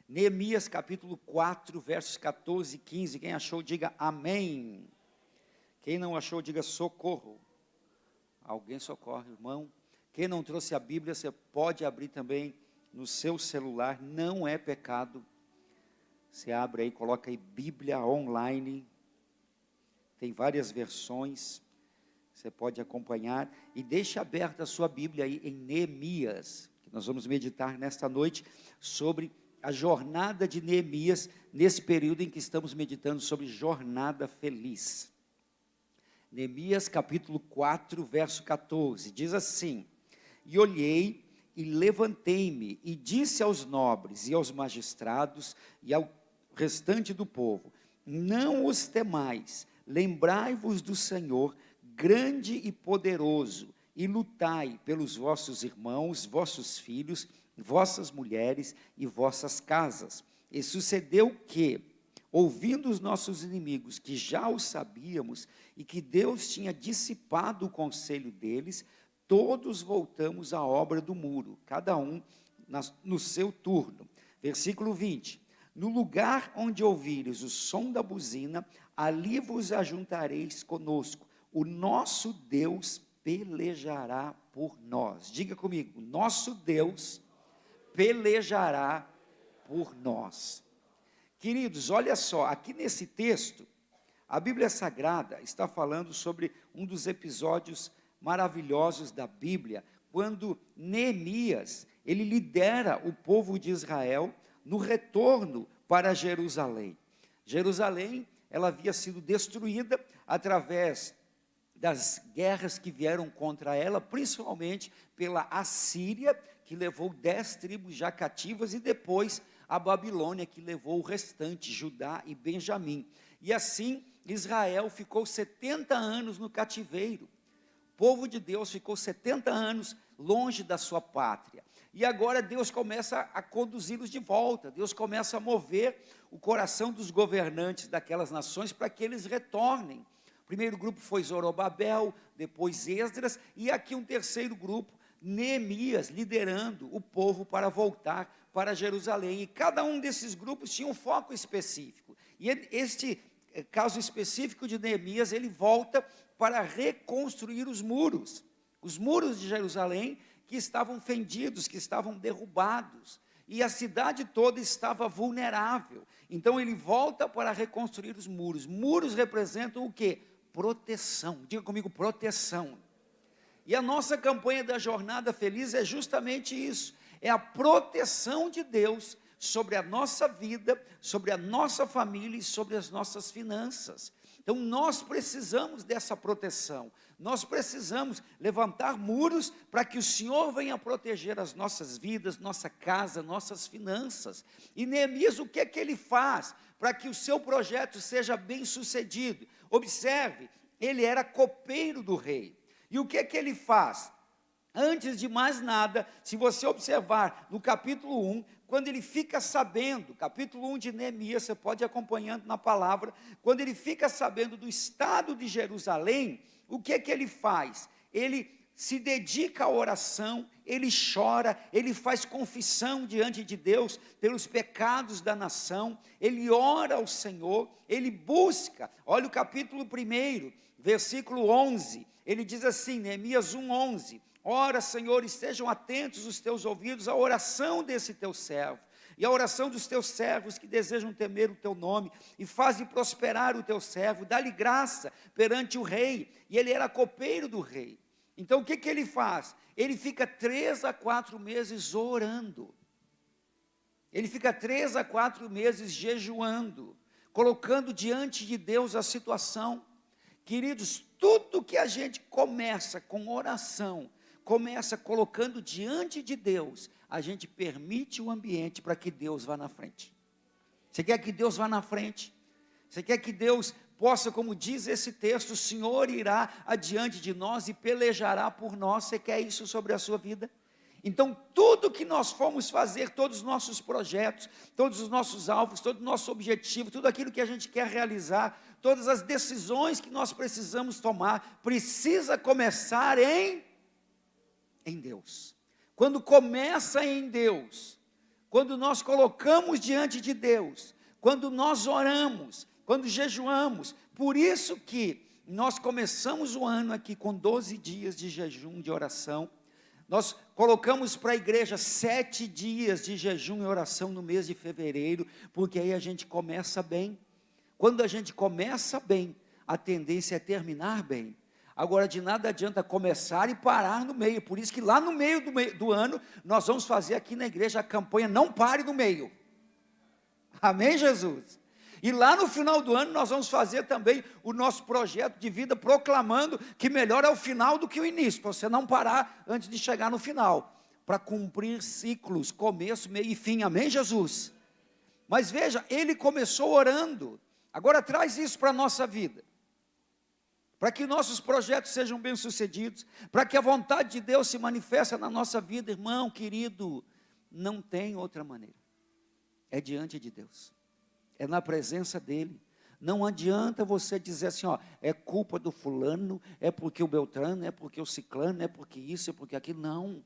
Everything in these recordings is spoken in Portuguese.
Neemias capítulo 4, versos 14 e 15. Quem achou, diga amém. Quem não achou, diga socorro. Alguém socorre, irmão. Quem não trouxe a Bíblia, você pode abrir também no seu celular, não é pecado. Você abre aí, coloca aí Bíblia online. Tem várias versões, você pode acompanhar. E deixe aberta a sua Bíblia aí em Neemias, que nós vamos meditar nesta noite sobre a jornada de Neemias, nesse período em que estamos meditando sobre jornada feliz. Neemias capítulo 4, verso 14, diz assim: E olhei e levantei-me e disse aos nobres e aos magistrados e ao restante do povo: Não os temais, lembrai-vos do Senhor, grande e poderoso, e lutai pelos vossos irmãos, vossos filhos, vossas mulheres e vossas casas. E sucedeu que, ouvindo os nossos inimigos, que já o sabíamos, e que Deus tinha dissipado o conselho deles, todos voltamos à obra do muro, cada um no seu turno. Versículo 20. No lugar onde ouvires o som da buzina, ali vos ajuntareis conosco. O nosso Deus pelejará por nós. Diga comigo, nosso Deus pelejará por nós. Queridos, olha só, aqui nesse texto, a Bíblia Sagrada está falando sobre um dos episódios maravilhosos da Bíblia, quando Neemias, ele lidera o povo de Israel no retorno para Jerusalém. Jerusalém, ela havia sido destruída através das guerras que vieram contra ela, principalmente pela Assíria, que levou 10 tribos já cativas, e depois a Babilônia, que levou o restante, Judá e Benjamim. E assim, Israel ficou 70 anos no cativeiro. O povo de Deus ficou 70 anos longe da sua pátria. E agora Deus começa a conduzi-los de volta. Deus começa a mover o coração dos governantes daquelas nações para que eles retornem. O primeiro grupo foi Zorobabel, depois Esdras, e aqui um terceiro grupo, Neemias, liderando o povo para voltar para Jerusalém. E cada um desses grupos tinha um foco específico. E este caso específico de Neemias, ele volta para reconstruir os muros de Jerusalém, que estavam fendidos, que estavam derrubados, e a cidade toda estava vulnerável. Então ele volta para reconstruir os muros. Muros representam o quê? Proteção. Diga comigo, proteção. E a nossa campanha da Jornada Feliz é justamente isso, é a proteção de Deus sobre a nossa vida, sobre a nossa família e sobre as nossas finanças. Então nós precisamos dessa proteção, nós precisamos levantar muros para que o Senhor venha proteger as nossas vidas, nossa casa, nossas finanças. E Neemias, o que é que ele faz para que o seu projeto seja bem sucedido? Observe, ele era copeiro do rei. E o que é que ele faz? Antes de mais nada, se você observar no capítulo 1, quando ele fica sabendo, capítulo 1 de Neemias, você pode ir acompanhando na palavra, quando ele fica sabendo do estado de Jerusalém, o que é que ele faz? Ele se dedica à oração, ele chora, ele faz confissão diante de Deus pelos pecados da nação, ele ora ao Senhor, ele busca. Olha o capítulo 1, versículo 11, ele diz assim, Neemias 1:11, ora, Senhor, estejam atentos os teus ouvidos à oração desse teu servo, e à oração dos teus servos que desejam temer o teu nome, e faze prosperar o teu servo, dá-lhe graça perante o rei, e ele era copeiro do rei. Então o que que ele faz? Ele fica 3 a 4 meses orando, ele fica 3 a 4 meses jejuando, colocando diante de Deus a situação. Queridos, tudo que a gente começa com oração, começa colocando diante de Deus, a gente permite o ambiente para que Deus vá na frente. Você quer que Deus vá na frente? Você quer que Deus possa, como diz esse texto, o Senhor irá adiante de nós e pelejará por nós? Você quer isso sobre a sua vida? Então tudo que nós formos fazer, todos os nossos projetos, todos os nossos alvos, todo o nosso objetivo, tudo aquilo que a gente quer realizar, todas as decisões que nós precisamos tomar, precisa começar em Deus. Quando começa em Deus, quando nós colocamos diante de Deus, quando nós oramos, quando jejuamos. Por isso que nós começamos o ano aqui com 12 dias de jejum, de oração. Nós colocamos para a igreja 7 dias de jejum e oração no mês de fevereiro, porque aí a gente começa bem. Quando a gente começa bem, a tendência é terminar bem. Agora, de nada adianta começar e parar no meio. Por isso que lá no meio do ano, nós vamos fazer aqui na igreja a campanha Não Pare no Meio. Amém, Jesus? E lá no final do ano, nós vamos fazer também o nosso projeto de vida, proclamando que melhor é o final do que o início, para você não parar antes de chegar no final, para cumprir ciclos, começo, meio e fim. Amém, Jesus? Mas veja, ele começou orando. Agora traz isso para a nossa vida, para que nossos projetos sejam bem-sucedidos, para que a vontade de Deus se manifeste na nossa vida. Irmão querido, não tem outra maneira, é diante de Deus, é na presença dEle. Não adianta você dizer assim, ó, é culpa do fulano, é porque o Beltrano, é porque o ciclano, é porque isso, é porque aquilo. Não.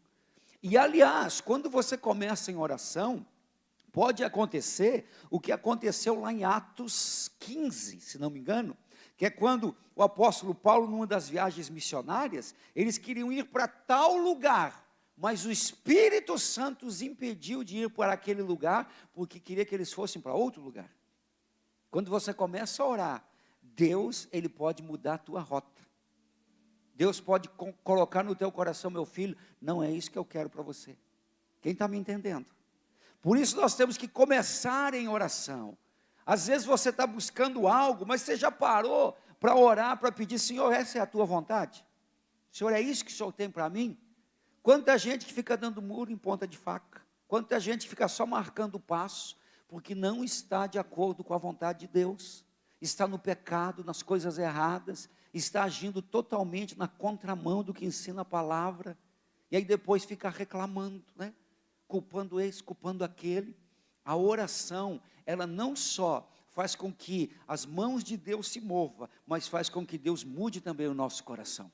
E aliás, quando você começa em oração, pode acontecer o que aconteceu lá em Atos 15, se não me engano, que é quando o apóstolo Paulo, numa das viagens missionárias, eles queriam ir para tal lugar, mas o Espírito Santo os impediu de ir para aquele lugar, porque queria que eles fossem para outro lugar. Quando você começa a orar, Deus, Ele pode mudar a tua rota. Deus pode colocar no teu coração, meu filho, não é isso que eu quero para você. Quem está me entendendo? Por isso nós temos que começar em oração. Às vezes você está buscando algo, mas você já parou para orar, para pedir, Senhor, essa é a tua vontade? Senhor, é isso que o Senhor tem para mim? Quanta gente que fica dando muro em ponta de faca, quanta gente fica só marcando o passo, porque não está de acordo com a vontade de Deus, está no pecado, nas coisas erradas, está agindo totalmente na contramão do que ensina a palavra, e aí depois fica reclamando, né? Culpando esse, culpando aquele. A oração, ela não só faz com que as mãos de Deus se movam, mas faz com que Deus mude também o nosso coração.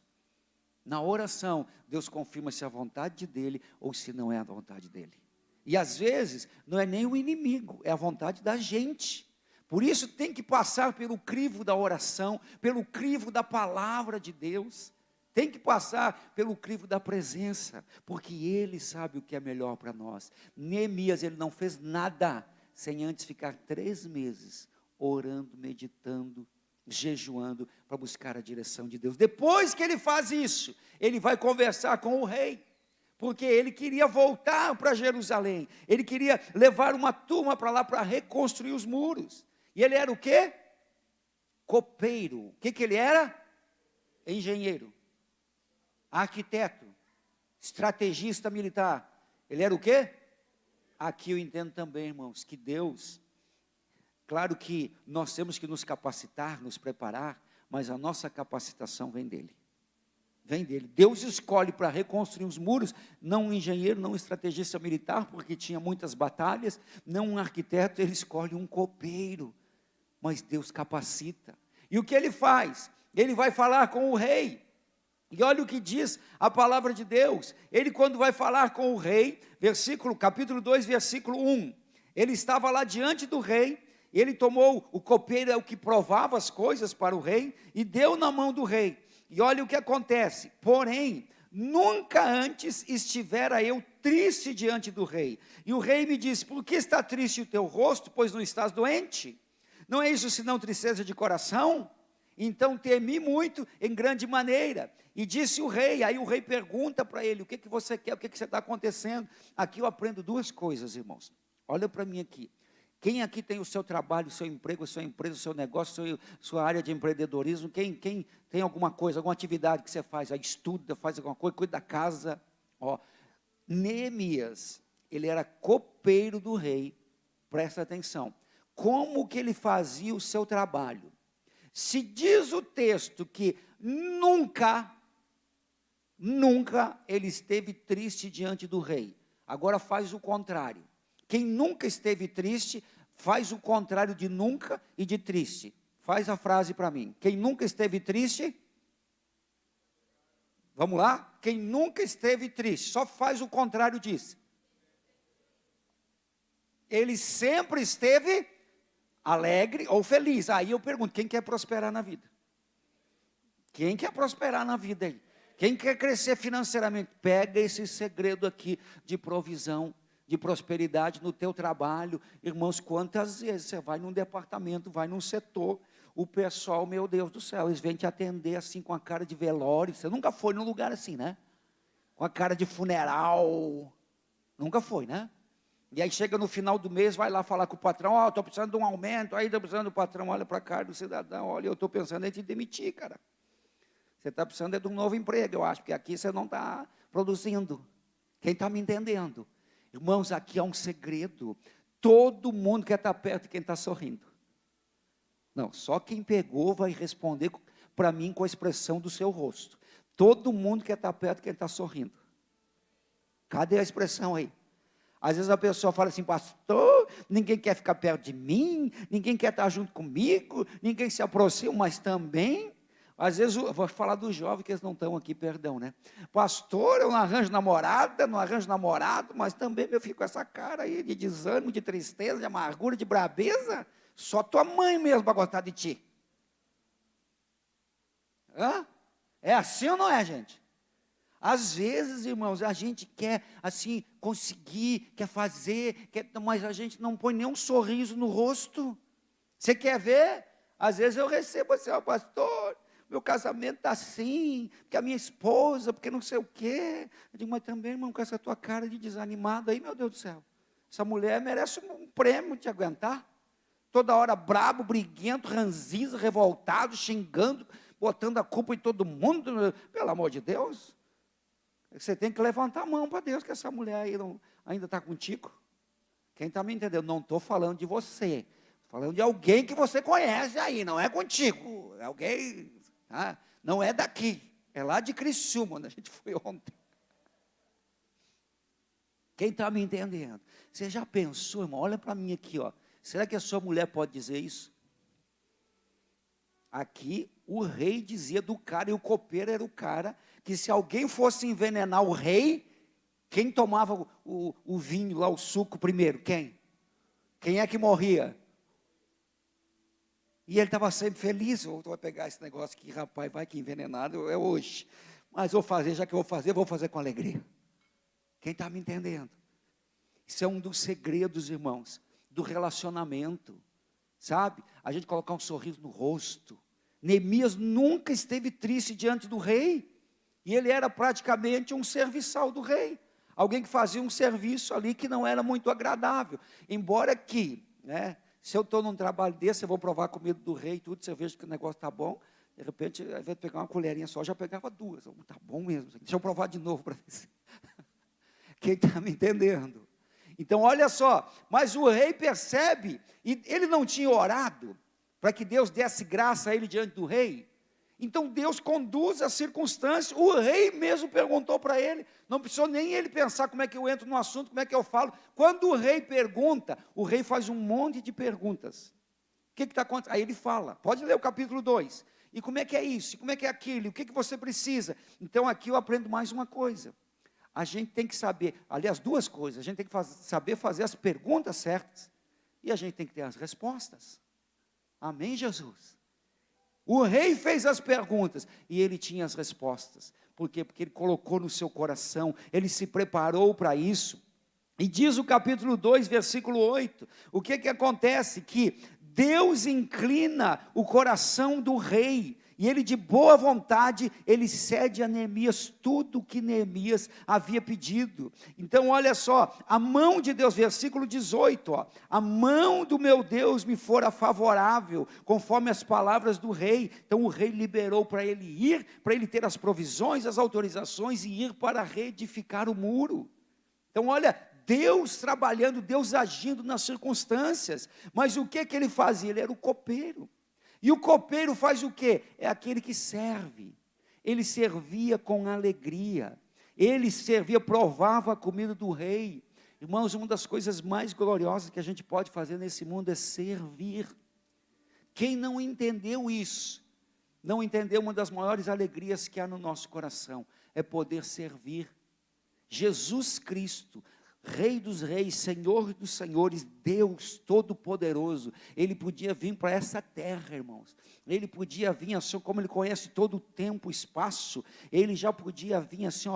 Na oração, Deus confirma se é a vontade dEle ou se não é a vontade dEle. E às vezes, não é nem o inimigo, é a vontade da gente. Por isso tem que passar pelo crivo da oração, pelo crivo da palavra de Deus. Tem que passar pelo crivo da presença, porque Ele sabe o que é melhor para nós. Neemias, ele não fez nada, sem antes ficar 3 meses, orando, meditando, jejuando, para buscar a direção de Deus. Depois que ele faz isso, ele vai conversar com o rei, porque ele queria voltar para Jerusalém, ele queria levar uma turma para lá, para reconstruir os muros. E ele era o quê? Copeiro. O que ele era? Engenheiro. Arquiteto, estrategista militar. Ele era o quê? Aqui eu entendo também, irmãos, que Deus, claro que nós temos que nos capacitar, nos preparar, mas a nossa capacitação vem dEle. Vem dEle. Deus escolhe para reconstruir os muros, não um engenheiro, não um estrategista militar, porque tinha muitas batalhas, não um arquiteto, Ele escolhe um copeiro, mas Deus capacita. E o que Ele faz? Ele vai falar com o rei. E olha o que diz a palavra de Deus. Ele, quando vai falar com o rei, capítulo 2, versículo 1, ele estava lá diante do rei, ele tomou, o copeiro é o que provava as coisas para o rei, e deu na mão do rei. E olha o que acontece, porém, nunca antes estivera eu triste diante do rei. E o rei me disse, por que está triste o teu rosto, pois não estás doente? Não é isso senão tristeza de coração? Então temi muito em grande maneira. E disse o rei, aí o rei pergunta para ele, o que você quer, o que está acontecendo? Aqui eu aprendo 2 coisas, irmãos. Olha para mim aqui. Quem aqui tem o seu trabalho, o seu emprego, a sua empresa, o seu negócio, sua área de empreendedorismo? Quem tem alguma coisa, alguma atividade que você faz, aí estuda, faz alguma coisa, cuida da casa? Ó, Neemias, ele era copeiro do rei, presta atenção. Como que ele fazia o seu trabalho? Se diz o texto que nunca ele esteve triste diante do rei. Agora faz o contrário. Quem nunca esteve triste, faz o contrário de nunca e de triste. Faz a frase para mim. Quem nunca esteve triste? Vamos lá? Quem nunca esteve triste, só faz o contrário disso. Ele sempre esteve alegre ou feliz. Aí eu pergunto, quem quer prosperar na vida? Quem quer prosperar na vida aí? Quem quer crescer financeiramente? Pega esse segredo aqui de provisão, de prosperidade no teu trabalho. Irmãos, quantas vezes você vai num departamento, vai num setor, o pessoal, meu Deus do céu, eles vêm te atender assim com a cara de velório. Você nunca foi num lugar assim, né? Com a cara de funeral. Nunca foi, né? E aí chega no final do mês, vai lá falar com o patrão, estou precisando de um aumento, aí estou precisando do patrão, olha para a cara do cidadão, olha, eu estou pensando em te demitir, cara. Você está precisando de um novo emprego, eu acho, porque aqui você não está produzindo. Quem está me entendendo? Irmãos, aqui há um segredo. Todo mundo quer estar perto de quem está sorrindo. Não, só quem pegou vai responder para mim com a expressão do seu rosto. Todo mundo quer estar perto de quem está sorrindo. Cadê a expressão aí? Às vezes a pessoa fala assim, pastor, ninguém quer ficar perto de mim, ninguém quer estar junto comigo, ninguém se aproxima, mas também, às vezes, vou falar dos jovens que eles não estão aqui, perdão, né? Pastor, eu não arranjo namorada, não arranjo namorado, mas também eu fico com essa cara aí de desânimo, de tristeza, de amargura, de brabeza, só tua mãe mesmo para gostar de ti. Hã? É assim ou não é, gente? Às vezes, irmãos, a gente quer, assim, conseguir, quer fazer, mas a gente não põe nenhum sorriso no rosto. Você quer ver? Às vezes eu recebo assim, pastor, meu casamento está assim, porque a minha esposa, porque não sei o quê. Eu digo, mas também, irmão, com essa tua cara de desanimado aí, meu Deus do céu, essa mulher merece um prêmio te aguentar. Toda hora brabo, briguento, ranzinza, revoltado, xingando, botando a culpa em todo mundo, pelo amor de Deus. Você tem que levantar a mão para Deus, que essa mulher aí ainda está contigo. Quem está me entendendo? Não estou falando de você, estou falando de alguém que você conhece aí, não é contigo, é alguém, tá? Não é daqui, é lá de Criciúma, onde a gente foi ontem. Quem está me entendendo? Você já pensou, irmão? Olha para mim aqui, ó. Será que a sua mulher pode dizer isso? Aqui, o rei dizia do cara, e o copeiro era o cara, que se alguém fosse envenenar o rei, quem tomava o vinho lá, o suco primeiro? Quem? Quem é que morria? E ele estava sempre feliz, eu vou pegar esse negócio aqui, rapaz, vai que envenenado, é hoje. Mas vou fazer, já que eu vou fazer com alegria. Quem está me entendendo? Isso é um dos segredos, irmãos, do relacionamento. Sabe? A gente colocar um sorriso no rosto. Neemias nunca esteve triste diante do rei. E ele era praticamente um serviçal do rei. Alguém que fazia um serviço ali que não era muito agradável. Embora que, né, se eu estou num trabalho desse, eu vou provar a comida do rei e tudo, se eu vejo que o negócio está bom, de repente, ao invés de pegar uma colherinha só, já pegava duas. Está bom mesmo. Deixa eu provar de novo para ver. Quem está me entendendo? Então, olha só, mas o rei percebe, e ele não tinha orado, para que Deus desse graça a ele diante do rei. Então, Deus conduz as circunstâncias, o rei mesmo perguntou para ele, não precisou nem ele pensar como é que eu entro no assunto, como é que eu falo. Quando o rei pergunta, o rei faz um monte de perguntas. O que está acontecendo? Aí ele fala, pode ler o capítulo 2, e como é que é isso, e como é que é aquilo, e o que você precisa? Então, aqui eu aprendo mais uma coisa. A gente tem que saber, aliás, duas coisas, a gente tem que saber fazer as perguntas certas, e a gente tem que ter as respostas. Amém, Jesus? O rei fez as perguntas, e ele tinha as respostas. Por quê? Porque ele colocou no seu coração, ele se preparou para isso. E diz o capítulo 2, versículo 8, o que acontece? Que Deus inclina o coração do rei, e ele de boa vontade, ele cede a Neemias tudo o que Neemias havia pedido. Então olha só, a mão de Deus, versículo 18, ó, a mão do meu Deus me fora favorável, conforme as palavras do rei. Então o rei liberou para ele ir, para ele ter as provisões, as autorizações e ir para reedificar o muro. Então olha, Deus trabalhando, Deus agindo nas circunstâncias, mas o que ele fazia? Ele era o copeiro. E o copeiro faz o quê? É aquele que serve. Ele servia com alegria. Ele servia, provava a comida do rei. Irmãos, uma das coisas mais gloriosas que a gente pode fazer nesse mundo é servir. Quem não entendeu isso, não entendeu uma das maiores alegrias que há no nosso coração, é poder servir. Jesus Cristo Rei dos reis, Senhor dos senhores, Deus Todo-Poderoso. Ele podia vir para essa terra, irmãos. Ele podia vir assim, como Ele conhece todo o tempo, o espaço. Ele já podia vir assim,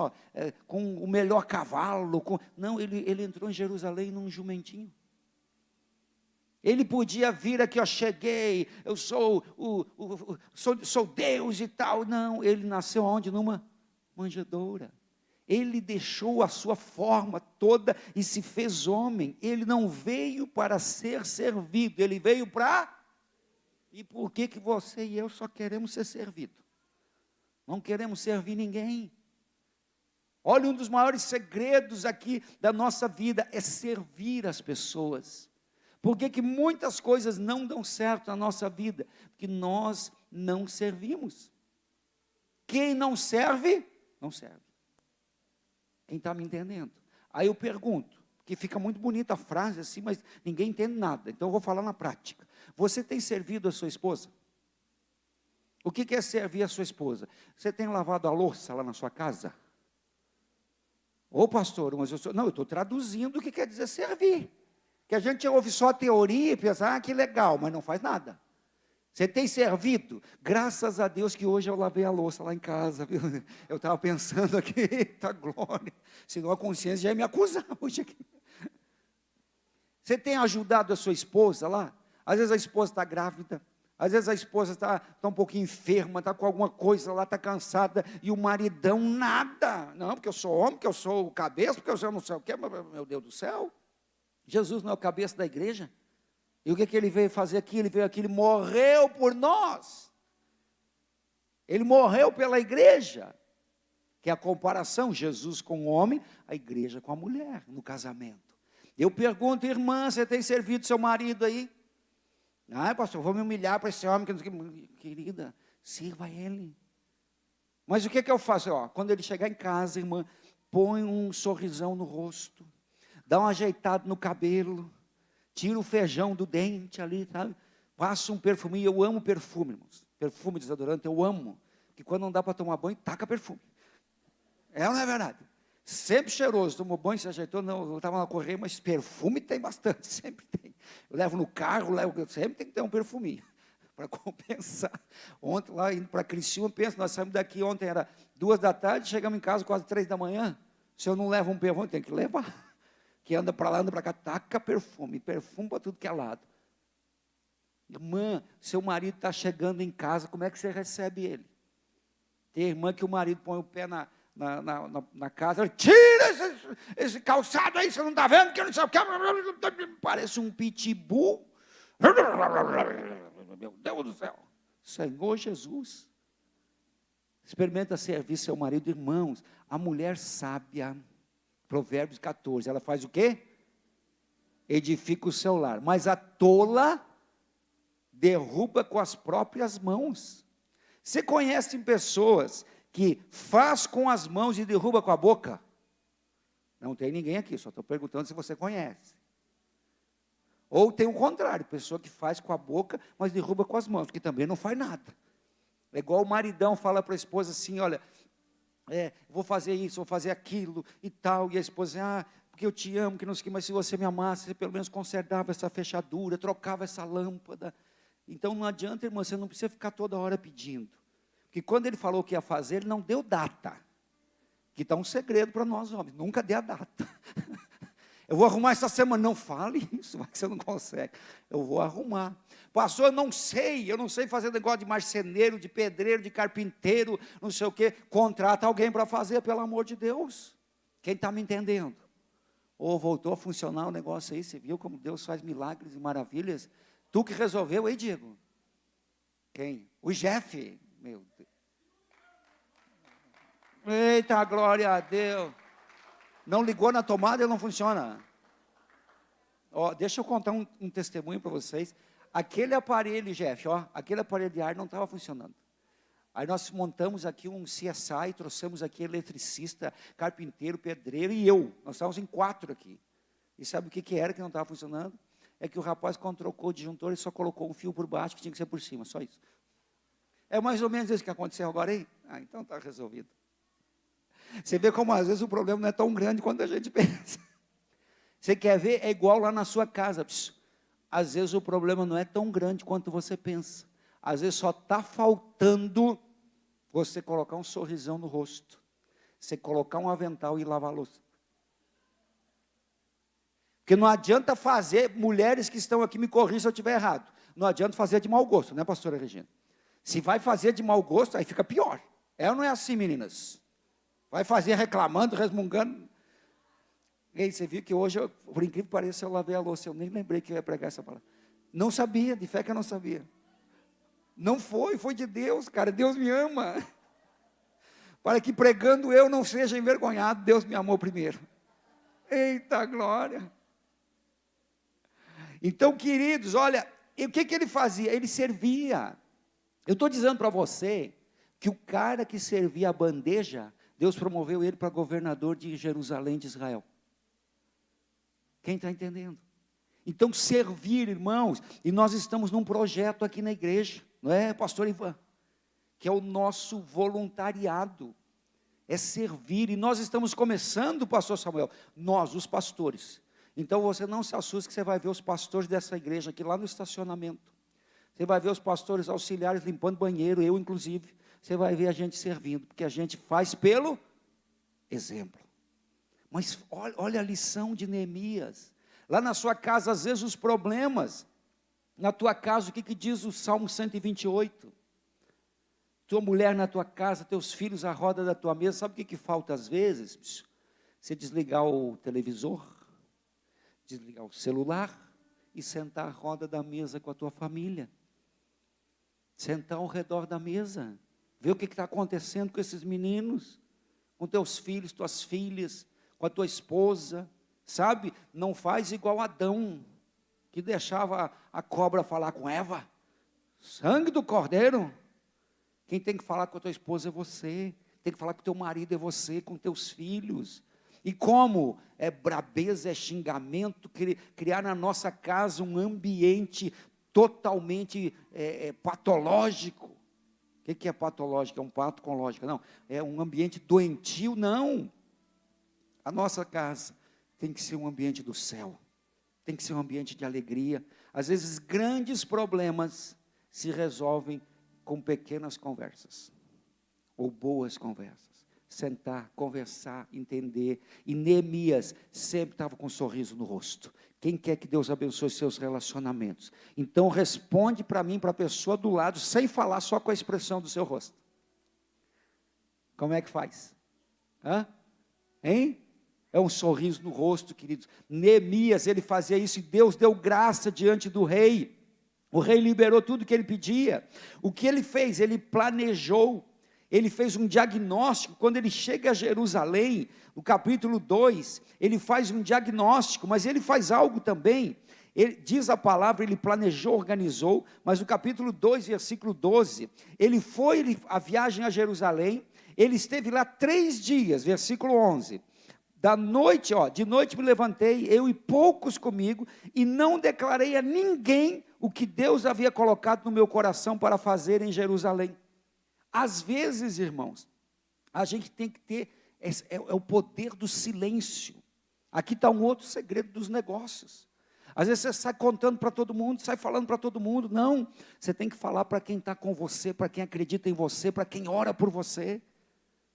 com o melhor cavalo. Não, ele entrou em Jerusalém num jumentinho. Ele podia vir aqui, cheguei, eu sou Deus e tal. Não, ele nasceu onde? Numa manjedoura. Ele deixou a sua forma toda e se fez homem. Ele não veio para ser servido, ele veio para... E por que você e eu só queremos ser servidos? Não queremos servir ninguém. Olha, um dos maiores segredos aqui da nossa vida é servir as pessoas. Por que muitas coisas não dão certo na nossa vida? Porque nós não servimos. Quem não serve, não serve. Quem está me entendendo? Aí eu pergunto, porque fica muito bonita a frase assim, mas ninguém entende nada. Então eu vou falar na prática. Você tem servido a sua esposa? O que é servir a sua esposa? Você tem lavado a louça lá na sua casa? Ô pastor, mas eu estou traduzindo o que quer dizer servir. Que a gente ouve só a teoria e pensa, que legal, mas não faz nada. Você tem servido? Graças a Deus que hoje eu lavei a louça lá em casa, viu? Eu estava pensando aqui, eita glória, senão a consciência já ia me acusar hoje aqui. Você tem ajudado a sua esposa lá? Às vezes a esposa está grávida, às vezes a esposa está um pouquinho enferma, está com alguma coisa lá, está cansada, e o maridão nada. Não, porque eu sou homem, porque eu sou o cabeça, porque eu sou não sei o quê, meu Deus do céu. Jesus não é o cabeça da igreja? E o que ele veio fazer aqui? Ele veio aqui, ele morreu por nós. Ele morreu pela igreja. Que é a comparação, Jesus com o homem, a igreja com a mulher, no casamento. Eu pergunto, irmã, você tem servido seu marido aí? Pastor, eu vou me humilhar para esse homem. Querida, sirva ele. Mas o que eu faço? Quando ele chegar em casa, irmã, põe um sorrisão no rosto. Dá um ajeitado no cabelo. Tira o feijão do dente ali, sabe? Passa um perfuminho. Eu amo perfume, irmãos. Perfume desodorante, eu amo. Que quando não dá para tomar banho, taca perfume. É ou não é verdade? Sempre cheiroso. Tomou banho, se ajeitou. Não, eu estava na correia, mas perfume tem bastante. Sempre tem. Eu levo no carro, sempre tem que ter um perfuminho. Para compensar. Ontem, lá indo para Criciúma, nós saímos daqui, ontem era 2 da tarde, chegamos em casa quase 3 da manhã. Se eu não levo um perfume, tem que levar. Que anda para lá, anda para cá, taca perfume para tudo que é lado. Irmã, seu marido está chegando em casa, como é que você recebe ele? Tem irmã que o marido põe o pé na casa, tira esse calçado aí, você não está vendo, que não sei o que, parece um pitbull. Meu Deus do céu, Senhor Jesus. Experimenta servir seu marido, irmãos. A mulher sábia, Provérbios 14, ela faz o quê? Edifica o seu lar, mas a tola derruba com as próprias mãos. Você conhece pessoas que faz com as mãos e derruba com a boca? Não tem ninguém aqui, só estou perguntando se você conhece. Ou tem o contrário, pessoa que faz com a boca, mas derruba com as mãos, que também não faz nada. É igual o maridão fala para a esposa assim, olha, vou fazer isso, vou fazer aquilo e tal, e a esposa, porque eu te amo, que não sei o que, mas se você me amasse, você pelo menos consertava essa fechadura, trocava essa lâmpada. Então não adianta, irmã, você não precisa ficar toda hora pedindo, porque quando ele falou que ia fazer, ele não deu data, que está um segredo para nós homens, nunca dê a data. Eu vou arrumar essa semana, não fale isso, mas você não consegue, eu vou arrumar. Pastor, eu não sei fazer negócio de marceneiro, de pedreiro, de carpinteiro, não sei o quê. Contrata alguém para fazer, pelo amor de Deus. Quem está me entendendo? Ou voltou a funcionar o negócio aí, você viu como Deus faz milagres e maravilhas? Tu que resolveu, hein, Diego? Quem? O Jeff, meu Deus. Eita, glória a Deus. Não ligou na tomada e não funciona. Deixa eu contar um testemunho para vocês. Aquele aparelho, Jeff, aquele aparelho de ar não estava funcionando. Aí nós montamos aqui um CSI, trouxemos aqui eletricista, carpinteiro, pedreiro e eu. Nós estávamos em 4 aqui. E sabe o que era que não estava funcionando? É que o rapaz, quando trocou o disjuntor, ele só colocou um fio por baixo, que tinha que ser por cima, só isso. É mais ou menos isso que aconteceu agora aí? Então está resolvido. Você vê como às vezes o problema não é tão grande quanto a gente pensa. Você quer ver? É igual lá na sua casa. Às vezes o problema não é tão grande quanto você pensa. Às vezes só está faltando você colocar um sorrisão no rosto. Você colocar um avental e lavar a louça. Porque não adianta fazer, mulheres que estão aqui, me corrijam se eu estiver errado. Não adianta fazer de mau gosto, né, pastora Regina? Se vai fazer de mau gosto, aí fica pior. É ou não é assim, meninas? Vai fazer reclamando, resmungando. E aí, você viu que hoje, por incrível que pareça, eu lavei a louça. Eu nem lembrei que eu ia pregar essa palavra. Não sabia, de fé que eu não sabia. Não foi de Deus, cara. Deus me ama. Para que pregando eu não seja envergonhado, Deus me amou primeiro. Eita glória! Então, queridos, olha, e o que ele fazia? Ele servia. Eu estou dizendo para você que o cara que servia a bandeja, Deus promoveu ele para governador de Jerusalém, de Israel. Quem está entendendo? Então, servir, irmãos, e nós estamos num projeto aqui na igreja, não é, pastor Ivan? Que é o nosso voluntariado, é servir, e nós estamos começando, pastor Samuel, nós, os pastores. Então, você não se assuste que você vai ver os pastores dessa igreja aqui lá no estacionamento. Você vai ver os pastores auxiliares limpando banheiro, eu inclusive. Você vai ver a gente servindo, porque a gente faz pelo exemplo. Mas olha a lição de Neemias. Lá na sua casa, às vezes os problemas, na tua casa, o que diz o Salmo 128? Tua mulher na tua casa, teus filhos à roda da tua mesa, sabe o que falta às vezes? Você desligar o televisor, desligar o celular e sentar à roda da mesa com a tua família. Sentar ao redor da mesa, ver o que está acontecendo com esses meninos, com teus filhos, tuas filhas, com a tua esposa, sabe? Não faz igual Adão, que deixava a cobra falar com Eva. Sangue do cordeiro. Quem tem que falar com a tua esposa é você, tem que falar com o teu marido é você, com teus filhos. E como é brabeza, é xingamento, criar na nossa casa um ambiente totalmente patológico. O que é patológico? É um pato com lógica? Não, é um ambiente doentio? Não. A nossa casa tem que ser um ambiente do céu, tem que ser um ambiente de alegria. Às vezes grandes problemas se resolvem com pequenas conversas, ou boas conversas. Sentar, conversar, entender. E Neemias sempre estava com um sorriso no rosto. Quem quer que Deus abençoe seus relacionamentos? Então responde para mim, para a pessoa do lado, sem falar, só com a expressão do seu rosto. Como é que faz? Hein? É um sorriso no rosto, queridos. Neemias, ele fazia isso e Deus deu graça diante do rei. O rei liberou tudo que ele pedia. O que ele fez? Ele planejou. Ele fez um diagnóstico. Quando ele chega a Jerusalém, no capítulo 2, ele faz um diagnóstico, mas ele faz algo também. Ele, diz a palavra, ele planejou, organizou, mas no capítulo 2, versículo 12, ele foi a viagem a Jerusalém, ele esteve lá 3 dias, versículo 11. De noite me levantei, eu e poucos comigo, e não declarei a ninguém o que Deus havia colocado no meu coração para fazer em Jerusalém. Às vezes, irmãos, a gente tem que ter, o poder do silêncio. Aqui está um outro segredo dos negócios. Às vezes você sai contando para todo mundo, sai falando para todo mundo. Não, você tem que falar para quem está com você, para quem acredita em você, para quem ora por você.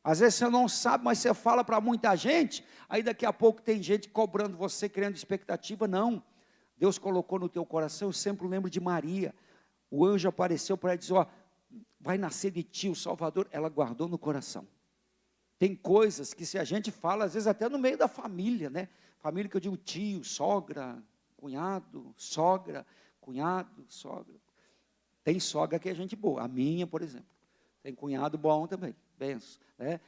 Às vezes você não sabe, mas você fala para muita gente, aí daqui a pouco tem gente cobrando você, criando expectativa. Não, Deus colocou no teu coração. Eu sempre lembro de Maria, o anjo apareceu para ela e disse, vai nascer de ti o Salvador. Ela guardou no coração. Tem coisas que se a gente fala, às vezes até no meio da família, né? Família que eu digo tio, sogra, cunhado, sogra, cunhado, sogra. Tem sogra que é gente boa, a minha, por exemplo. Tem cunhado bom também, benção, né?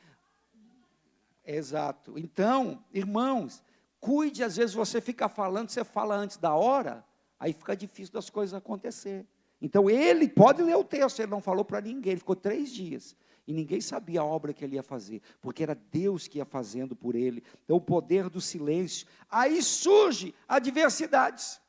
Exato. Então, irmãos, cuide, às vezes você fica falando, você fala antes da hora, aí fica difícil das coisas acontecer. Então, ele pode ler o texto, ele não falou para ninguém, ele ficou 3 dias, e ninguém sabia a obra que ele ia fazer, porque era Deus que ia fazendo por ele. Então, o poder do silêncio. Aí surge adversidades.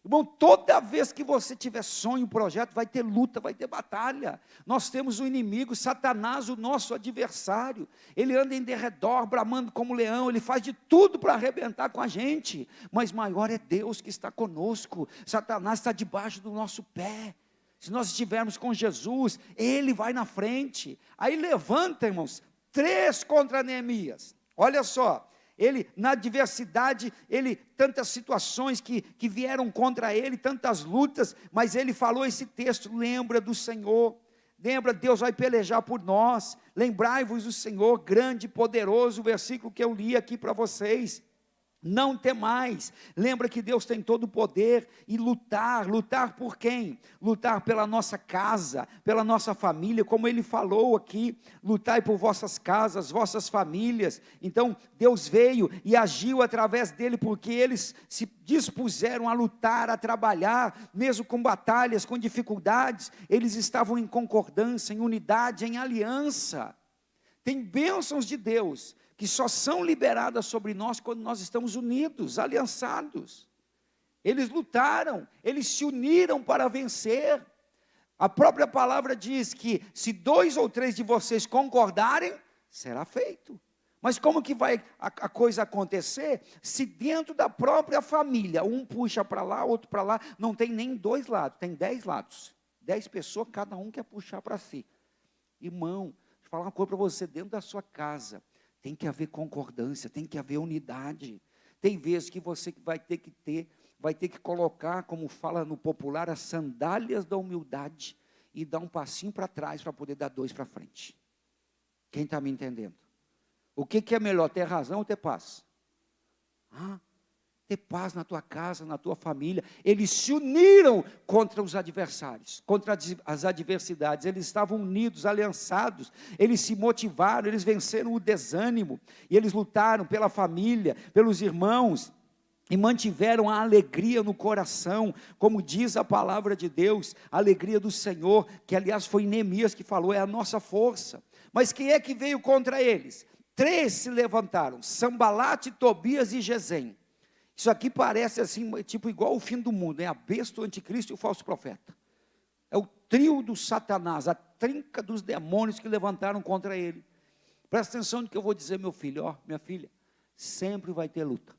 Irmão, toda vez que você tiver sonho, projeto, vai ter luta, vai ter batalha. Nós temos um inimigo, Satanás, o nosso adversário. Ele anda em derredor, bramando como leão, ele faz de tudo para arrebentar com a gente. Mas maior é Deus que está conosco. Satanás está debaixo do nosso pé. Se nós estivermos com Jesus, Ele vai na frente. Aí levanta, irmãos, 3 contra Neemias. Olha só. Ele, na adversidade, tantas situações que vieram contra ele, tantas lutas, mas ele falou esse texto, lembra do Senhor, lembra, Deus vai pelejar por nós, lembrai-vos do Senhor, grande e poderoso, o versículo que eu li aqui para vocês. Não temais, lembra que Deus tem todo o poder, e lutar por quem? Lutar pela nossa casa, pela nossa família, como ele falou aqui, lutai por vossas casas, vossas famílias. Então Deus veio e agiu através dele, porque eles se dispuseram a lutar, a trabalhar, mesmo com batalhas, com dificuldades, eles estavam em concordância, em unidade, em aliança. Tem bênçãos de Deus, que só são liberadas sobre nós quando nós estamos unidos, aliançados. Eles lutaram, eles se uniram para vencer. A própria palavra diz que se 2 ou 3 de vocês concordarem, será feito. Mas como que vai a coisa acontecer? Se dentro da própria família, um puxa para lá, outro para lá, não tem nem 2 lados, tem 10 lados. 10 pessoas, cada um quer puxar para si. Irmão, deixa eu falar uma coisa para você, dentro da sua casa, tem que haver concordância, tem que haver unidade. Tem vezes que você vai ter que colocar, como fala no popular, as sandálias da humildade e dar um passinho para trás para poder dar 2 para frente. Quem está me entendendo? O que é melhor, ter razão ou ter paz? Ter paz na tua casa, na tua família. Eles se uniram contra os adversários, contra as adversidades. Eles estavam unidos, aliançados. Eles se motivaram, eles venceram o desânimo. E eles lutaram pela família, pelos irmãos. E mantiveram a alegria no coração, como diz a palavra de Deus, a alegria do Senhor, que aliás foi Neemias que falou, é a nossa força. Mas quem é que veio contra eles? 3 se levantaram, Sambalate, Tobias e Gesem. Isso aqui parece assim, tipo igual o fim do mundo, é a besta, o anticristo e o falso profeta. É o trio do Satanás, a trinca dos demônios que levantaram contra ele. Presta atenção no que eu vou dizer, meu filho, minha filha, sempre vai ter luta.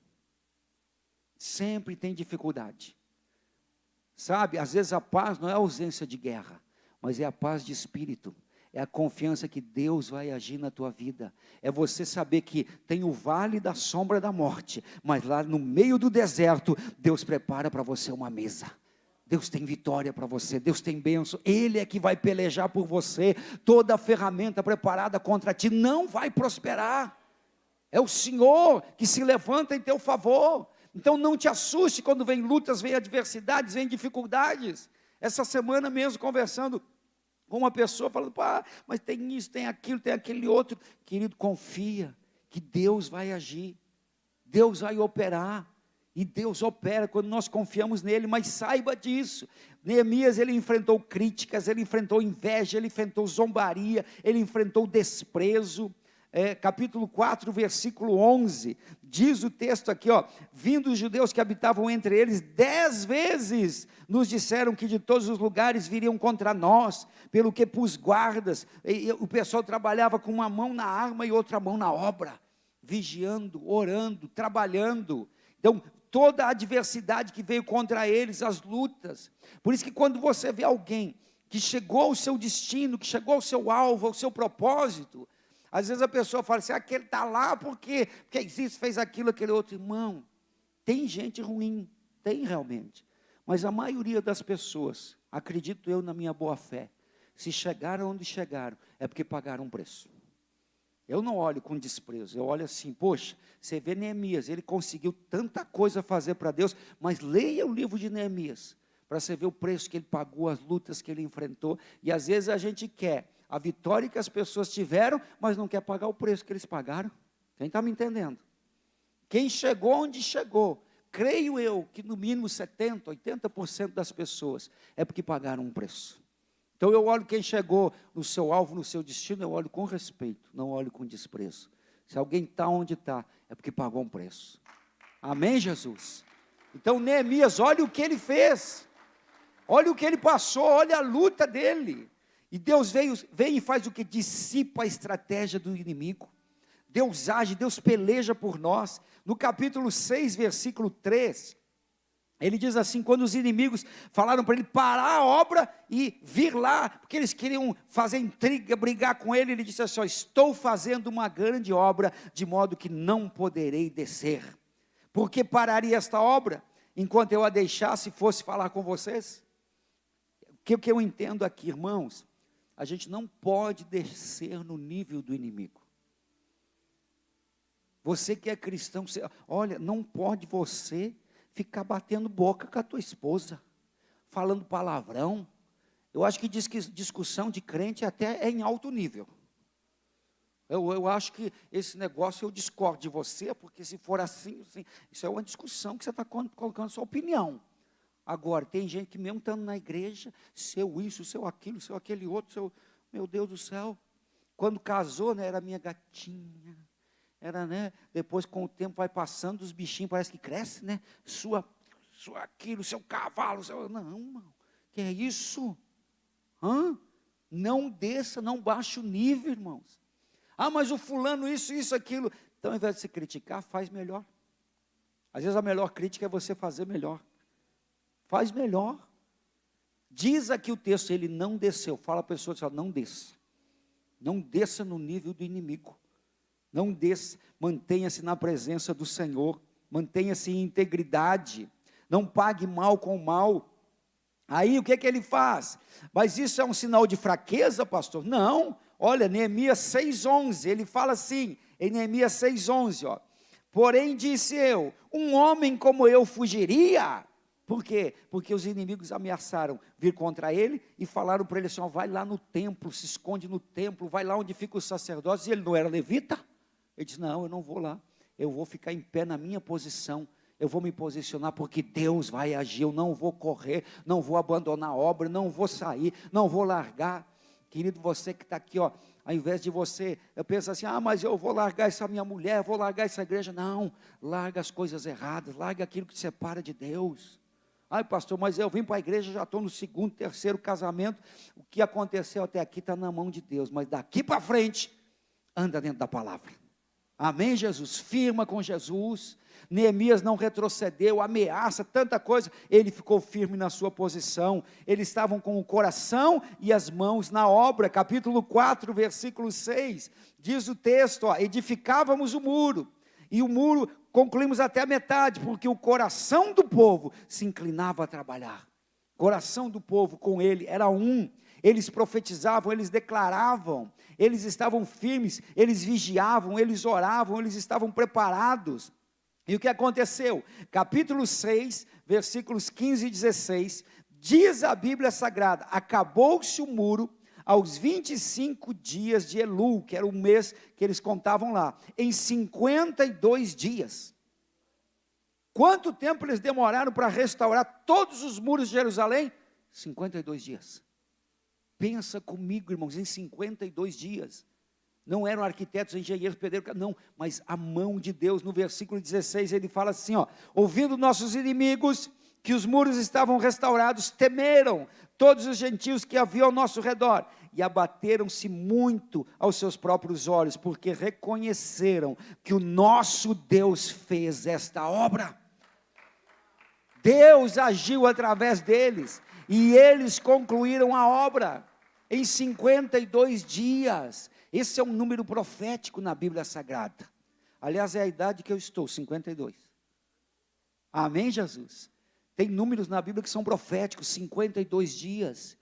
Sempre tem dificuldade. Sabe, às vezes a paz não é a ausência de guerra, mas é a paz de espírito. É a confiança que Deus vai agir na tua vida. É você saber que tem o vale da sombra da morte, mas lá no meio do deserto, Deus prepara para você uma mesa. Deus tem vitória para você, Deus tem bênção. Ele é que vai pelejar por você. Toda a ferramenta preparada contra ti não vai prosperar. É o Senhor que se levanta em teu favor. Então não te assuste quando vem lutas, vem adversidades, vem dificuldades. Essa semana mesmo conversando com uma pessoa falando, mas tem isso, tem aquilo, tem aquele outro. Querido, confia que Deus vai agir, Deus vai operar, e Deus opera quando nós confiamos nele, mas saiba disso. Neemias, ele enfrentou críticas, ele enfrentou inveja, ele enfrentou zombaria, ele enfrentou desprezo. Capítulo 4, versículo 11, diz o texto aqui, vindo os judeus que habitavam entre eles, 10 vezes nos disseram que de todos os lugares viriam contra nós, pelo que pus guardas, e o pessoal trabalhava com uma mão na arma e outra mão na obra, vigiando, orando, trabalhando. Então, toda a adversidade que veio contra eles, as lutas. Por isso que quando você vê alguém que chegou ao seu destino, que chegou ao seu alvo, ao seu propósito, às vezes a pessoa fala assim, aquele está lá porque existe, fez aquilo, aquele outro. Irmão, tem gente ruim, tem realmente, mas a maioria das pessoas, acredito eu na minha boa fé, se chegaram onde chegaram, é porque pagaram um preço. Eu não olho com desprezo, eu olho assim, poxa, você vê Neemias, ele conseguiu tanta coisa fazer para Deus, mas leia o livro de Neemias, para você ver o preço que ele pagou, as lutas que ele enfrentou, e às vezes a gente quer a vitória que as pessoas tiveram, mas não quer pagar o preço que eles pagaram. Quem está me entendendo? Quem chegou onde chegou, creio eu que no mínimo 70%, 80% das pessoas é porque pagaram um preço. Então eu olho quem chegou no seu alvo, no seu destino, eu olho com respeito, não olho com desprezo. Se alguém está onde está, é porque pagou um preço. Amém, Jesus? Então Neemias, olha o que ele fez, olha o que ele passou, olha a luta dele. E Deus vem e faz o que? Dissipa a estratégia do inimigo. Deus age, Deus peleja por nós. No capítulo 6, versículo 3, ele diz assim: quando os inimigos falaram para ele parar a obra e vir lá, porque eles queriam fazer intriga, brigar com ele, ele disse assim: estou fazendo uma grande obra, de modo que não poderei descer. Por que pararia esta obra, enquanto eu a deixasse e fosse falar com vocês? O que eu entendo aqui, irmãos, a gente não pode descer no nível do inimigo. Você que é cristão, olha, não pode você ficar batendo boca com a tua esposa, falando palavrão. Eu acho que discussão de crente até é em alto nível. Eu acho que esse negócio eu discordo de você, porque se for assim, isso é uma discussão que você está colocando sua opinião. Agora, tem gente que mesmo estando na igreja, seu isso, seu aquilo, seu aquele outro, meu Deus do céu. Quando casou, né, era minha gatinha. Era, né, depois com o tempo vai passando, os bichinhos parece que crescem, né? Sua aquilo, seu cavalo, não, irmão, que é isso? Não desça, não baixe o nível, irmãos. Mas o fulano isso, aquilo. Então, ao invés de se criticar, faz melhor. Às vezes a melhor crítica é você fazer melhor. Faz melhor. Diz aqui o texto, ele não desceu. Fala a pessoa, não desça. Não desça no nível do inimigo. Não desça, mantenha-se na presença do Senhor. Mantenha-se em integridade. Não pague mal com mal. Aí o que ele faz? Mas isso é um sinal de fraqueza, pastor? Não. Olha, Neemias 6,11, ele fala assim, em Neemias 6,11, ó. Porém disse eu, um homem como eu fugiria. Por quê? Porque os inimigos ameaçaram vir contra ele e falaram para ele assim: vai lá no templo, se esconde no templo, vai lá onde ficam os sacerdotes. E ele não era levita? Ele disse: não, eu não vou lá, eu vou ficar em pé na minha posição, eu vou me posicionar porque Deus vai agir, eu não vou correr, não vou abandonar a obra, não vou sair, não vou largar. Querido, você que está aqui, ó, ao invés de você, eu penso assim: mas eu vou largar essa minha mulher, vou largar essa igreja. Não, larga as coisas erradas, larga aquilo que te separa de Deus. Pastor, mas eu vim para a igreja, já estou no 2º, 3º casamento, o que aconteceu até aqui está na mão de Deus, mas daqui para frente, anda dentro da palavra. Amém, Jesus? Firma com Jesus. Neemias não retrocedeu, ameaça, tanta coisa, ele ficou firme na sua posição. Eles estavam com o coração e as mãos na obra. Capítulo 4, versículo 6, diz o texto, edificávamos o muro, e o muro concluímos até a metade, porque o coração do povo se inclinava a trabalhar. O coração do povo com ele era um. Eles profetizavam, eles declaravam, eles estavam firmes, eles vigiavam, eles oravam, eles estavam preparados. E o que aconteceu? Capítulo 6, versículos 15 e 16, diz a Bíblia Sagrada: acabou-se o muro aos 25 dias de Elul, que era o mês que eles contavam lá, em 52 dias. Quanto tempo eles demoraram para restaurar todos os muros de Jerusalém? 52 dias. Pensa comigo, irmãos, em 52 dias. Não eram arquitetos, engenheiros, pedreiros, não, mas a mão de Deus. No versículo 16 ele fala assim, ouvindo nossos inimigos que os muros estavam restaurados, temeram todos os gentios que haviam ao nosso redor, e abateram-se muito aos seus próprios olhos, porque reconheceram que o nosso Deus fez esta obra. Deus agiu através deles, e eles concluíram a obra em 52 dias. Esse é um número profético na Bíblia Sagrada. Aliás, é a idade que eu estou, 52. Amém, Jesus? Tem números na Bíblia que são proféticos, 52 dias.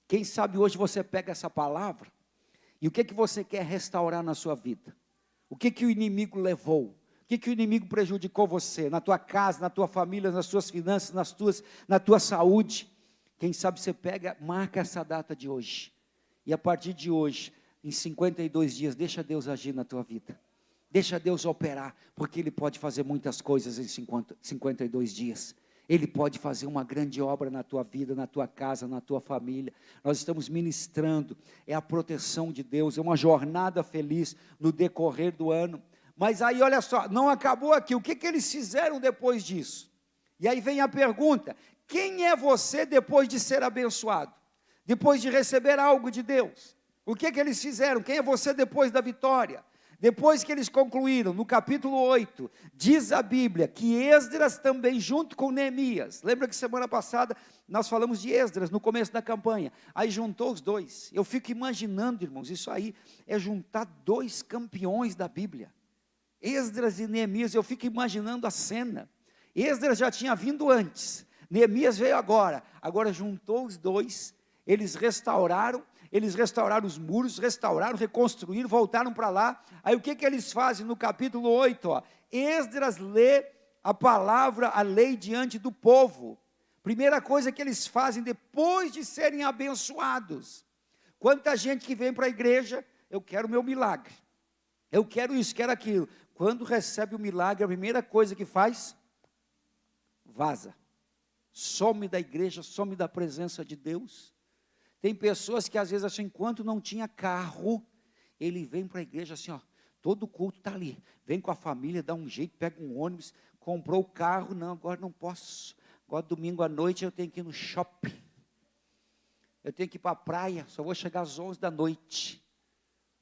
Quem sabe hoje você pega essa palavra, e o que você quer restaurar na sua vida? O que o inimigo levou? O que o inimigo prejudicou você? Na tua casa, na tua família, nas tuas finanças, na tua saúde? Quem sabe você pega, marca essa data de hoje. E a partir de hoje, em 52 dias, deixa Deus agir na tua vida. Deixa Deus operar, porque Ele pode fazer muitas coisas em 52 dias. Ele pode fazer uma grande obra na tua vida, na tua casa, na tua família. Nós estamos ministrando, é a proteção de Deus, é uma jornada feliz no decorrer do ano. Mas aí olha só, não acabou aqui, o que eles fizeram depois disso? E aí vem a pergunta: quem é você depois de ser abençoado? Depois de receber algo de Deus? O que eles fizeram? Quem é você depois da vitória? Depois que eles concluíram, no capítulo 8, diz a Bíblia que Esdras também, junto com Neemias, lembra que semana passada nós falamos de Esdras no começo da campanha, aí juntou os dois. Eu fico imaginando, irmãos, isso aí é juntar dois campeões da Bíblia, Esdras e Neemias. Eu fico imaginando a cena. Esdras já tinha vindo antes, Neemias veio agora juntou os dois. Eles restauraram os muros, reconstruíram, voltaram para lá. Aí o que eles fazem no capítulo 8? Esdras lê a palavra, a lei diante do povo. Primeira coisa que eles fazem depois de serem abençoados. Quanta gente que vem para a igreja: eu quero o meu milagre, eu quero isso, quero aquilo. Quando recebe o milagre, a primeira coisa que faz: vaza, some da igreja, some da presença de Deus. Tem pessoas que às vezes assim, enquanto não tinha carro, ele vem para a igreja assim, todo culto está ali, vem com a família, dá um jeito, pega um ônibus, comprou o carro, não, agora não posso, agora domingo à noite eu tenho que ir no shopping, eu tenho que ir para a praia, só vou chegar às 11 da noite,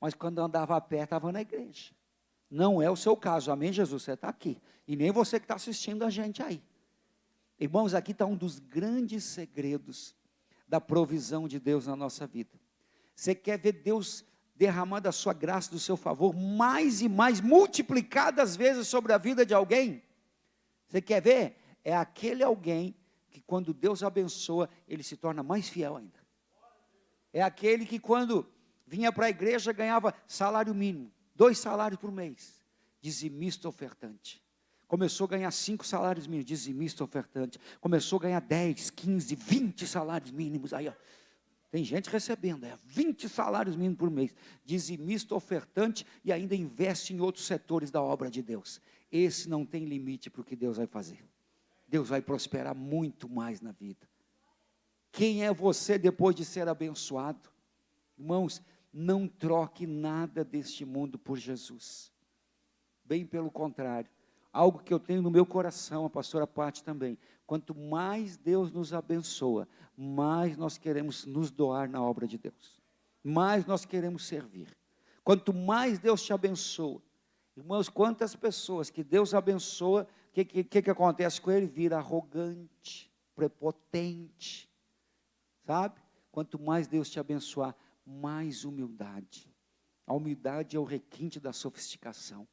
mas quando eu andava a pé, estava na igreja. Não é o seu caso, amém, Jesus? Você está aqui, e nem você que está assistindo a gente aí. Irmãos, aqui está um dos grandes segredos da provisão de Deus na nossa vida. Você quer ver Deus derramando a sua graça, do seu favor, mais e mais, multiplicadas vezes sobre a vida de alguém? Você quer ver? É aquele alguém que quando Deus abençoa, ele se torna mais fiel ainda. É aquele que quando vinha para a igreja, ganhava salário mínimo, 2 salários por mês, dizimista ofertante. Começou a ganhar 5 salários mínimos, dizimista ofertante. Começou a ganhar 10, 15, 20 salários mínimos. Aí, tem gente recebendo, 20 salários mínimos por mês. Dizimista ofertante e ainda investe em outros setores da obra de Deus. Esse não tem limite para o que Deus vai fazer. Deus vai prosperar muito mais na vida. Quem é você depois de ser abençoado? Irmãos, não troque nada deste mundo por Jesus. Bem pelo contrário. Algo que eu tenho no meu coração, a pastora Pati também. Quanto mais Deus nos abençoa, mais nós queremos nos doar na obra de Deus. Mais nós queremos servir. Quanto mais Deus te abençoa. Irmãos, quantas pessoas que Deus abençoa, o que acontece com ele? Vira arrogante, prepotente. Sabe? Quanto mais Deus te abençoar, mais humildade. A humildade é o requinte da sofisticação.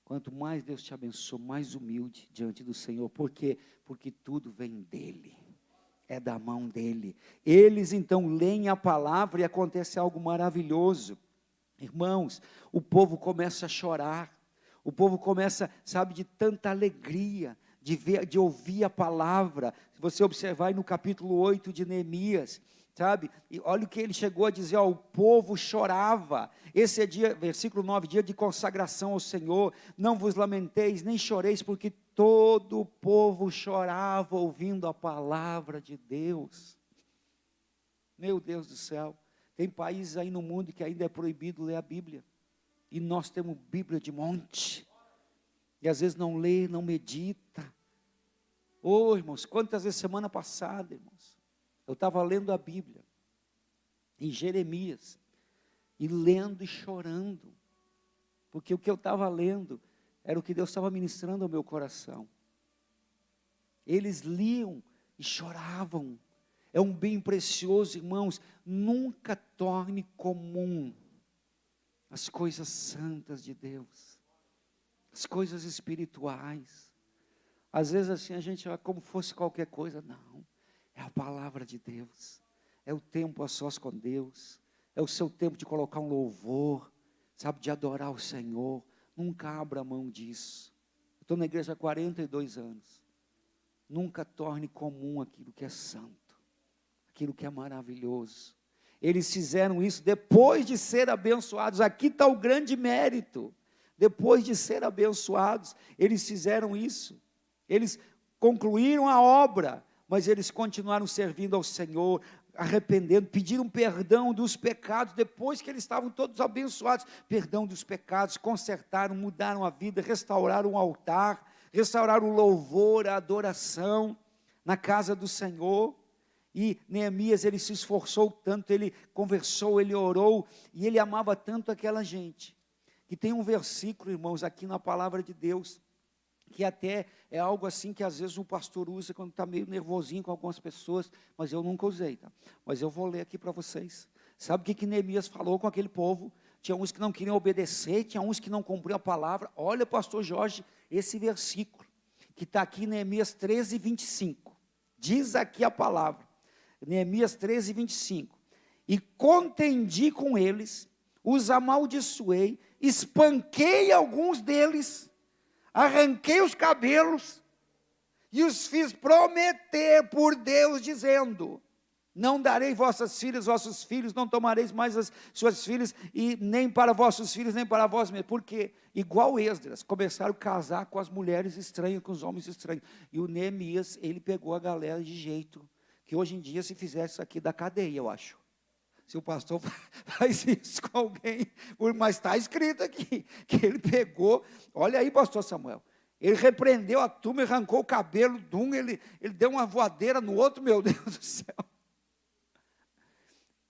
Quanto mais Deus te abençoa, mais humilde diante do Senhor. Por quê? Porque tudo vem dEle. É da mão dEle. Eles então leem a palavra e acontece algo maravilhoso. Irmãos, o povo começa a chorar. O povo começa, sabe, de tanta alegria, de ouvir a palavra. Se você observar aí no capítulo 8 de Neemias, sabe, e olha o que ele chegou a dizer, o povo chorava. Esse é dia, versículo 9, dia de consagração ao Senhor. Não vos lamenteis, nem choreis, porque todo o povo chorava ouvindo a palavra de Deus. Meu Deus do céu, tem países aí no mundo que ainda é proibido ler a Bíblia, e nós temos Bíblia de monte, e às vezes não lê, não medita. Irmãos, quantas vezes semana passada, irmãos, eu estava lendo a Bíblia, em Jeremias, e lendo e chorando, porque o que eu estava lendo, era o que Deus estava ministrando ao meu coração. Eles liam e choravam, é um bem precioso, irmãos. Nunca torne comum as coisas santas de Deus, as coisas espirituais. Às vezes assim a gente olha como fosse qualquer coisa. Não, é a palavra de Deus, é o tempo a sós com Deus, é o seu tempo de colocar um louvor, sabe, de adorar o Senhor. Nunca abra mão disso. Eu estou na igreja há 42 anos. Nunca torne comum aquilo que é santo, aquilo que é maravilhoso. Eles fizeram isso depois de ser abençoados. Aqui está o grande mérito. Depois de ser abençoados, eles fizeram isso. Eles concluíram a obra, mas eles continuaram servindo ao Senhor, arrependendo, pediram perdão dos pecados, depois que eles estavam todos abençoados, perdão dos pecados, consertaram, mudaram a vida, restauraram o altar, restaurar o louvor, a adoração na casa do Senhor. E Neemias, ele se esforçou tanto, ele conversou, ele orou, e ele amava tanto aquela gente, que tem um versículo, irmãos, aqui na palavra de Deus, que até é algo assim que às vezes o pastor usa quando está meio nervosinho com algumas pessoas, mas eu nunca usei, tá? Mas eu vou ler aqui para vocês. Sabe o que Neemias falou com aquele povo? Tinha uns que não queriam obedecer, tinha uns que não cumpriam a palavra. Olha, pastor Jorge, esse versículo, que está aqui em Neemias 13, 25, diz aqui a palavra, Neemias 13, 25, e contendi com eles, os amaldiçoei, espanquei alguns deles, arranquei os cabelos, e os fiz prometer por Deus, dizendo, não darei vossas filhas, vossos filhos, não tomareis mais as suas filhas, e nem para vossos filhos, nem para vós mesmos, porque, igual Esdras, começaram a casar com as mulheres estranhas, com os homens estranhos, e o Neemias, ele pegou a galera de jeito, que hoje em dia se fizesse isso aqui da cadeia, eu acho, se o pastor faz isso com alguém, mas está escrito aqui, que ele pegou, olha aí pastor Samuel, ele repreendeu a turma, arrancou o cabelo de um, ele deu uma voadeira no outro, meu Deus do céu,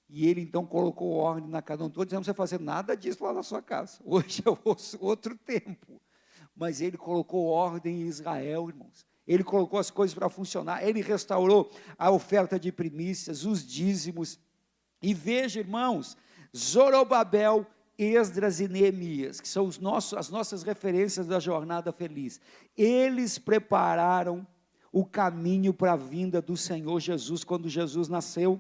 e ele então colocou ordem na casa, não estou dizendo para você fazer nada disso lá na sua casa, hoje é outro tempo, mas ele colocou ordem em Israel, irmãos, ele colocou as coisas para funcionar, ele restaurou a oferta de primícias, os dízimos, e veja, irmãos, Zorobabel, Esdras e Neemias, que são as nossas referências da jornada feliz, eles prepararam o caminho para a vinda do Senhor Jesus, quando Jesus nasceu,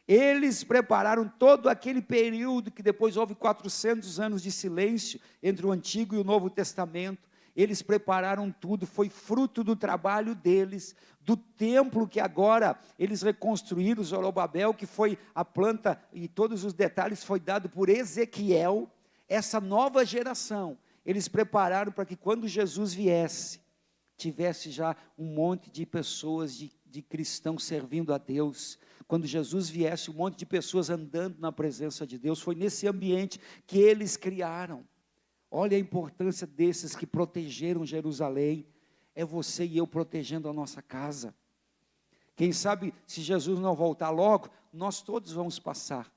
eles prepararam todo aquele período, que depois houve 400 anos de silêncio, entre o Antigo e o Novo Testamento, eles prepararam tudo, foi fruto do trabalho deles, do templo que agora eles reconstruíram, Zorobabel, que foi a planta, e todos os detalhes foi dado por Ezequiel, essa nova geração, eles prepararam para que quando Jesus viesse, tivesse já um monte de pessoas, de cristãos servindo a Deus, quando Jesus viesse, um monte de pessoas andando na presença de Deus, foi nesse ambiente que eles criaram. Olha a importância desses que protegeram Jerusalém, é você e eu protegendo a nossa casa. Quem sabe, se Jesus não voltar logo, nós todos vamos passar,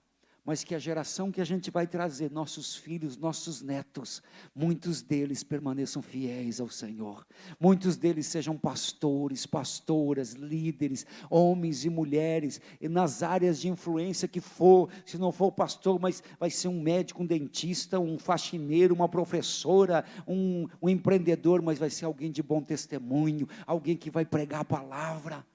mas que a geração que a gente vai trazer, nossos filhos, nossos netos, muitos deles permaneçam fiéis ao Senhor, muitos deles sejam pastores, pastoras, líderes, homens e mulheres, e nas áreas de influência que for, se não for pastor, mas vai ser um médico, um dentista, um faxineiro, uma professora, um empreendedor, mas vai ser alguém de bom testemunho, alguém que vai pregar a palavra.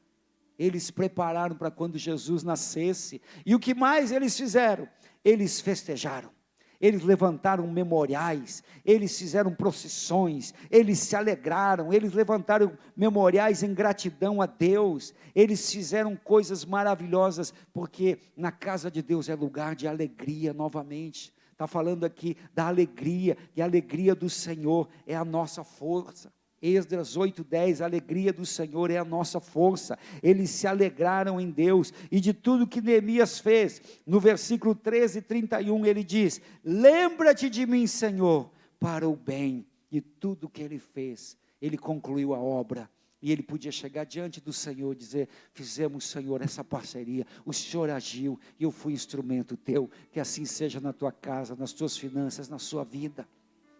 Eles prepararam para quando Jesus nascesse, e o que mais eles fizeram? Eles festejaram, eles levantaram memoriais, eles fizeram procissões, eles se alegraram, eles levantaram memoriais em gratidão a Deus, eles fizeram coisas maravilhosas, porque na casa de Deus é lugar de alegria novamente, está falando aqui da alegria, e a alegria do Senhor é a nossa força. Esdras 8:10, a alegria do Senhor é a nossa força, eles se alegraram em Deus, e de tudo que Neemias fez, no versículo 13, 31, ele diz, lembra-te de mim, Senhor, para o bem, e tudo que ele fez, ele concluiu a obra, e ele podia chegar diante do Senhor, e dizer, fizemos, Senhor, essa parceria, o Senhor agiu, e eu fui instrumento teu, que assim seja na tua casa, nas tuas finanças, na sua vida,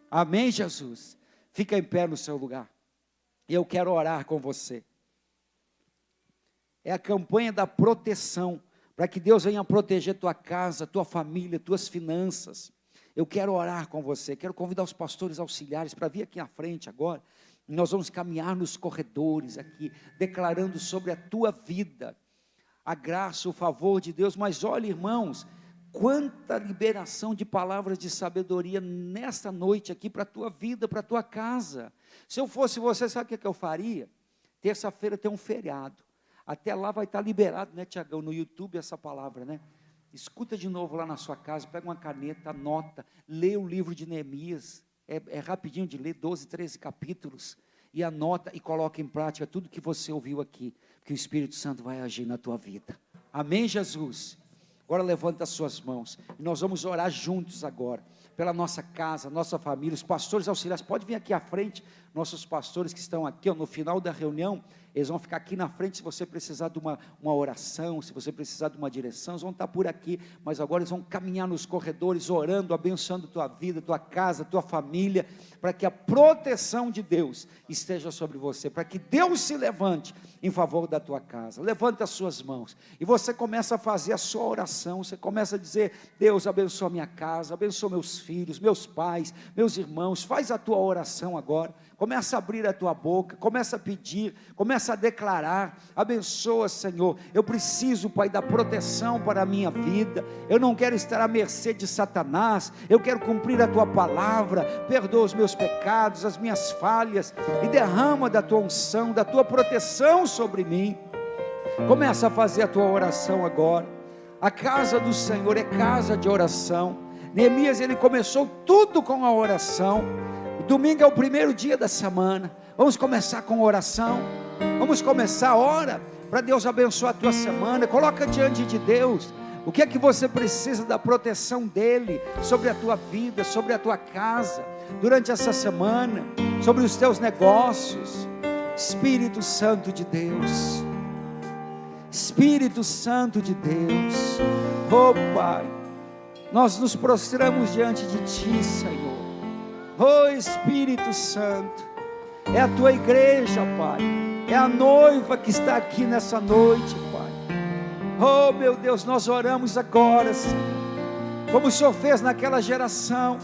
amém, Jesus? Fica em pé no seu lugar, e eu quero orar com você, é a campanha da proteção, para que Deus venha proteger tua casa, tua família, tuas finanças, eu quero orar com você, quero convidar os pastores auxiliares, para vir aqui à frente agora, nós vamos caminhar nos corredores aqui, declarando sobre a tua vida, a graça, o favor de Deus, mas olha irmãos, quanta liberação de palavras de sabedoria nesta noite aqui para a tua vida, para a tua casa. Se eu fosse você, sabe o que eu faria? Terça-feira tem um feriado, até lá vai estar liberado, né Tiagão, no YouTube essa palavra, né? Escuta de novo lá na sua casa, pega uma caneta, anota, lê o livro de Neemias, é rapidinho de ler, 12, 13 capítulos, e anota e coloca em prática tudo que você ouviu aqui, que o Espírito Santo vai agir na tua vida, amém Jesus? Agora levanta as suas mãos, e nós vamos orar juntos agora, pela nossa casa, nossa família, os pastores auxiliares, pode vir aqui à frente, Nossos pastores que estão aqui, no final da reunião, eles vão ficar aqui na frente, se você precisar de uma oração, se você precisar de uma direção, eles vão estar por aqui, mas agora eles vão caminhar nos corredores, orando, abençoando tua vida, tua casa, tua família, para que a proteção de Deus esteja sobre você, para que Deus se levante em favor da tua casa. Levanta as suas mãos, e você começa a fazer a sua oração, você começa a dizer: Deus, abençoa minha casa, abençoa meus filhos, meus pais, meus irmãos. Faz a tua oração agora, começa a abrir a tua boca, começa a pedir, começa a declarar: abençoa, Senhor, eu preciso, Pai, da proteção para a minha vida, eu não quero estar à mercê de Satanás, eu quero cumprir a tua palavra, perdoa os meus pecados, as minhas falhas, e derrama da tua unção, da tua proteção sobre mim. Começa a fazer a tua oração agora. A casa do Senhor é casa de oração. Neemias, ele começou tudo com a oração. Domingo é o primeiro dia da semana, vamos começar com oração, vamos começar, ora, para Deus abençoar a tua semana. Coloca diante de Deus, o que é que você precisa da proteção dEle, sobre a tua vida, sobre a tua casa, durante essa semana, sobre os teus negócios. Espírito Santo de Deus, Espírito Santo de Deus, oh Pai, nós nos prostramos diante de Ti, Senhor. Oh Espírito Santo, é a tua igreja, Pai, é a noiva que está aqui nessa noite, Pai. Oh meu Deus, nós oramos agora, Senhor, como o Senhor fez naquela geração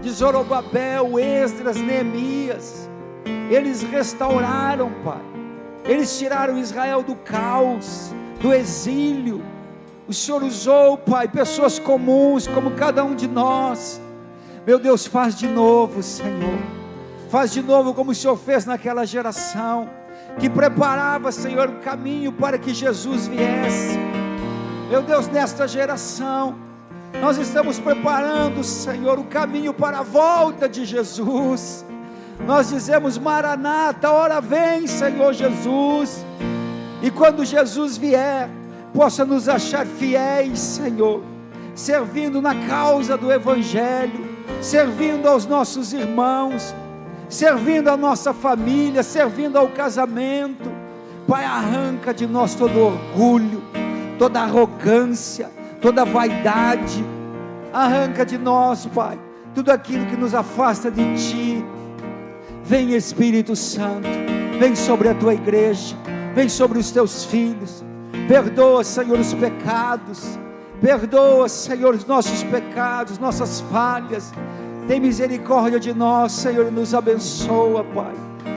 de Zorobabel, Esdras, Neemias. Eles restauraram, Pai, eles tiraram Israel do caos, do exílio. O Senhor usou, Pai, pessoas comuns como cada um de nós. Meu Deus, faz de novo, Senhor, faz de novo como o Senhor fez naquela geração, que preparava, Senhor, o caminho para que Jesus viesse. Meu Deus, nesta geração, nós estamos preparando, Senhor, o caminho para a volta de Jesus. Nós dizemos: Maranata, ora vem, Senhor Jesus. E quando Jesus vier, possa nos achar fiéis, Senhor, servindo na causa do Evangelho, servindo aos nossos irmãos, servindo a nossa família, servindo ao casamento. Pai, arranca de nós todo orgulho, toda arrogância, toda vaidade. Arranca de nós, Pai, tudo aquilo que nos afasta de Ti. Vem, Espírito Santo, vem sobre a Tua igreja, vem sobre os Teus filhos. Perdoa, Senhor, os pecados, perdoa, Senhor, os nossos pecados, nossas falhas. Tem misericórdia de nós, Senhor, e nos abençoa, Pai.